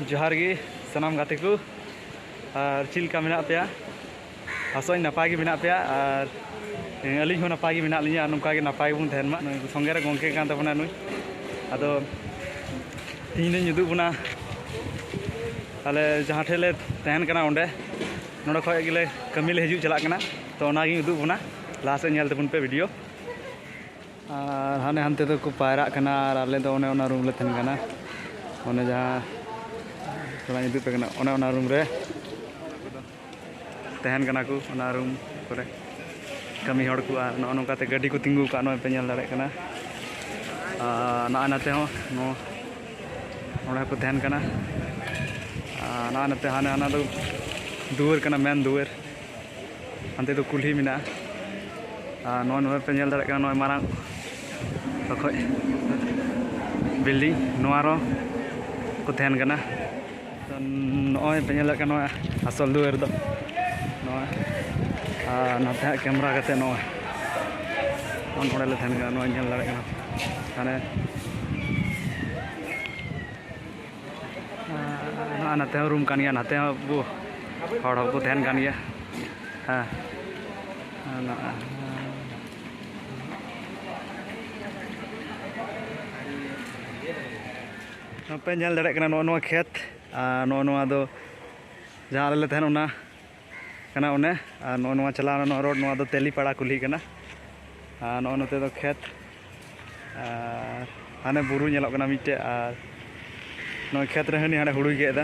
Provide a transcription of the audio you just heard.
जोहार गे सनाम गाते को और चिलका मेना पे आसोई नपाय गे मेना पे और अली हो नपाय गे मेना लिया नौका गे नपाय बन तहन मा संगे रे गंके कान तबना नुई आदो तीन जुदु बना आले जहाँ ठेले तहन कना ओंडे नोडे खय गेले कमी ले हिजु चला कना तो ओनागी उदु बना लास्ट नेल तबन पे वीडियो और हाने हानते तो को पायरा कना और आले तो ओने ओना रूम ले तहन कना ओने जहाँ थोड़ा उदु पे कना ओने ओना रूम रे तहन कना को ओना रूम करे कमी हड़ को नो नोकाते गाड़ी को तिंगु का नो पे नेल दाड़े कना ना नाते हो नो ओने को तहन कना ना नाते हाने हाना दो दुआर कना मेन दुआर अंते तो कुल्ही मिना नो नो पे नेल दाड़े कना नो मारांग तखय बिल्डिंग नोआरो को तहन कना नॉय पे नेल कना असल दुआर दो नॉय नाते कैमरा कते नॉय ओंडे ले तहन कना नॉय नेल दाड़े कना हाने नाते रूम कान गया नाते वो हड़ को तहन कान गया हाँ पे नेल दाड़े कना नो खेत नो दो जहाँ ले तहन ओना कना ओने नो चला नो रोड नो दो तेलीपाड़ा कुल्ही कना नो नोते दो खेत हाने बुरु नेलोग कना मिटे और नो खेत रे हनी हाने हुड़ू गेदा